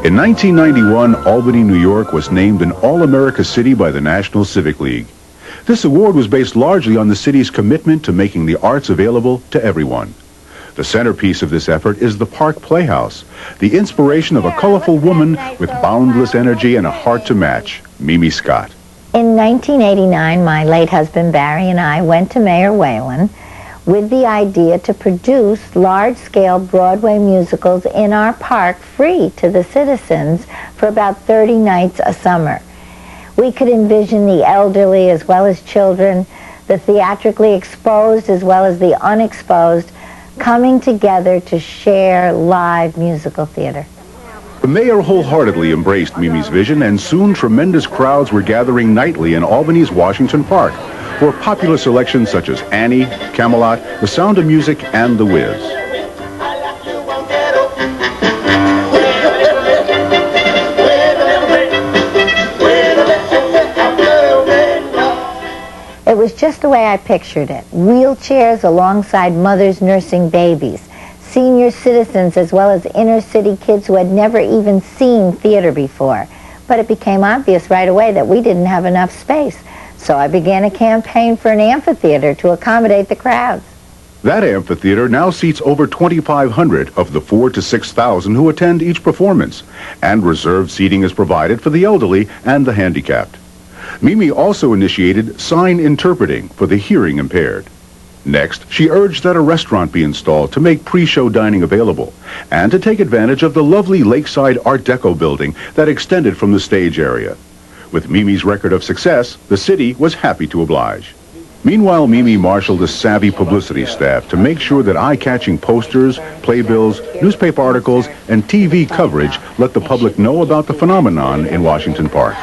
In 1991, Albany, New York was named an All-America City by the National Civic League. This award was based largely on the city's commitment to making the arts available to everyone. The centerpiece of this effort is the Park Playhouse, the inspiration of a colorful woman with boundless energy and a heart to match, Mimi Scott. In 1989, my late husband Barry and I went to Mayor Whalen with the idea to produce large-scale Broadway musicals in our park free to the citizens for about 30 nights a summer. We could envision the elderly as well as children, the theatrically exposed as well as the unexposed, coming together to share live musical theater. The mayor wholeheartedly embraced Mimi's vision, and soon tremendous crowds were gathering nightly in Albany's Washington Park for popular selections such as Annie, Camelot, The Sound of Music, and The Wiz. It was just the way I pictured it. Wheelchairs alongside mothers nursing babies, senior citizens as well as inner city kids who had never even seen theater before. But it became obvious right away that we didn't have enough space. So I began a campaign for an amphitheater to accommodate the crowds. That amphitheater now seats over 2,500 of the 4,000 to 6,000 who attend each performance, and reserved seating is provided for the elderly and the handicapped. Mimi also initiated sign interpreting for the hearing impaired. Next, she urged that a restaurant be installed to make pre-show dining available, and to take advantage of the lovely lakeside Art Deco building that extended from the stage area. With Mimi's record of success, the city was happy to oblige. Meanwhile, Mimi marshaled a savvy publicity staff to make sure that eye-catching posters, playbills, newspaper articles, and TV coverage let the public know about the phenomenon in Washington Park.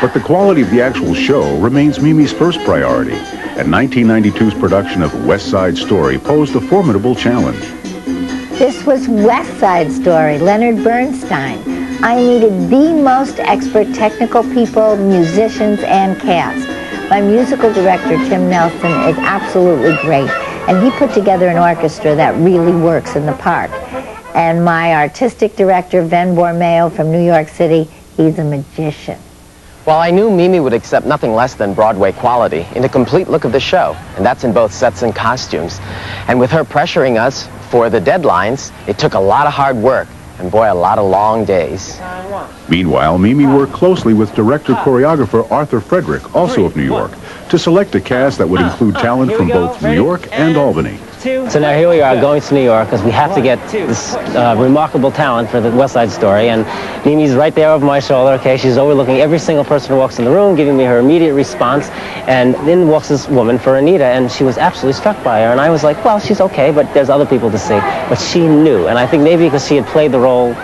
But the quality of the actual show remains Mimi's first priority, and 1992's production of West Side Story posed a formidable challenge. This was West Side Story, Leonard Bernstein. I needed the most expert technical people, musicians, and cast. My musical director, Tim Nelson, is absolutely great, and he put together an orchestra that really works in the park. And my artistic director, Ven Bormeo from New York City, he's a magician. Well, I knew Mimi would accept nothing less than Broadway quality in the complete look of the show, and that's in both sets and costumes. And with her pressuring us for the deadlines, it took a lot of hard work, and boy, a lot of long days. Meanwhile, Mimi worked closely with director-choreographer Arthur Frederick, also of New York, to select a cast that would include talent from both New York and Albany. So now here we are going to New York because we have to get this remarkable talent for the West Side Story, and Mimi's right there over my shoulder, okay? She's overlooking every single person who walks in the room, giving me her immediate response, and then walks this woman for Anita, and she was absolutely struck by her, and I was like, well, she's okay, but there's other people to see. But she knew, and I think maybe because she had played the role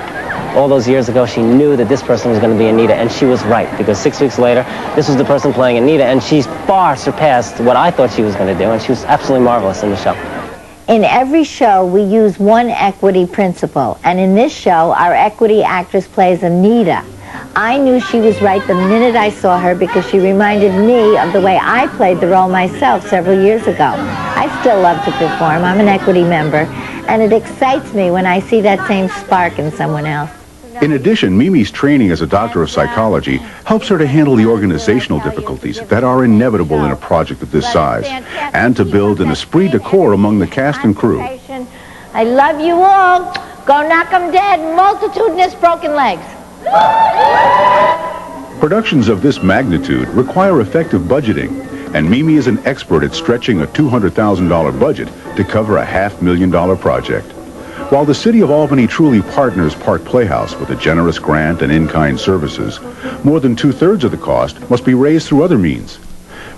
all those years ago, she knew that this person was going to be Anita, and she was right, because 6 weeks later, this was the person playing Anita, and she's far surpassed what I thought she was going to do, and she was absolutely marvelous in the show. In every show, we use one equity principle, and in this show, our equity actress plays Anita. I knew she was right the minute I saw her because she reminded me of the way I played the role myself several years ago. I still love to perform. I'm an equity member, and it excites me when I see that same spark in someone else. In addition, Mimi's training as a doctor of psychology helps her to handle the organizational difficulties that are inevitable in a project of this size, and to build an esprit de corps among the cast and crew. I love you all. Go knock 'em dead. Multitudinous broken legs. Productions of this magnitude require effective budgeting, and Mimi is an expert at stretching a $200,000 budget to cover a $500,000 project. While the City of Albany truly partners Park Playhouse with a generous grant and in-kind services, more than 2/3 of the cost must be raised through other means.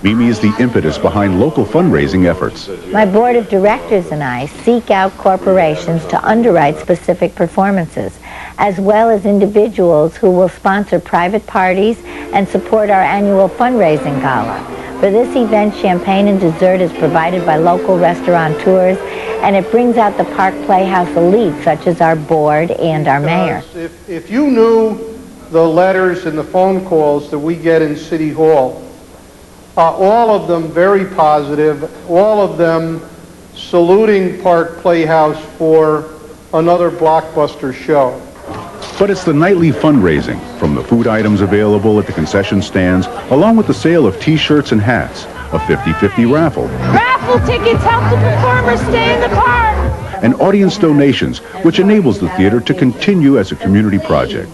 Mimi is the impetus behind local fundraising efforts. My board of directors and I seek out corporations to underwrite specific performances, as well as individuals who will sponsor private parties and support our annual fundraising gala. For this event, champagne and dessert is provided by local restaurateurs, and it brings out the Park Playhouse elite, such as our board and our mayor. If you knew the letters and the phone calls that we get in City Hall, all of them very positive, all of them saluting Park Playhouse for another blockbuster show. But it's the nightly fundraising, from the food items available at the concession stands, along with the sale of T-shirts and hats, a 50-50 raffle, Raffle tickets help the performers stay in the park. and audience donations, which enables the theater to continue as a community project.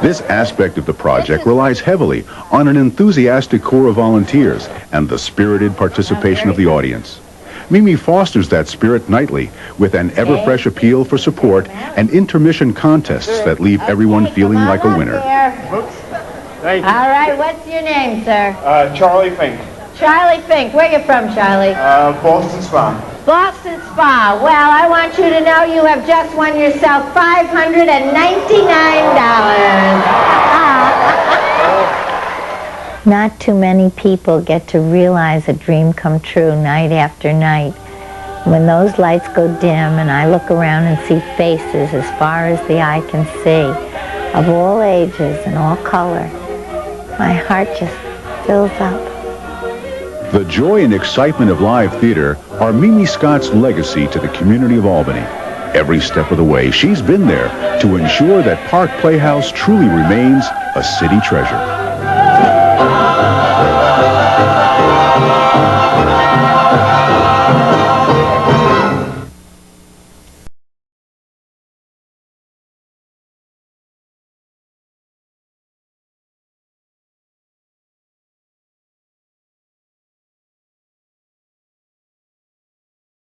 This aspect of the project relies heavily on an enthusiastic corps of volunteers and the spirited participation of the audience. Mimi fosters that spirit nightly with an ever-fresh appeal for support and intermission contests that leave everyone feeling like a winner. Thank you. All right, what's your name, sir? Charlie Fink, Charlie Fink. Where you from, Charlie? Boston Spa. Boston Spa. Well, I want you to know you have just won yourself $599. Not too many people get to realize a dream come true night after night. When those lights go dim and I look around and see faces as far as the eye can see, of all ages and all color, my heart just fills up. The joy and excitement of live theater are Mimi Scott's legacy to the community of Albany. Every step of the way, she's been there to ensure that Park Playhouse truly remains a city treasure.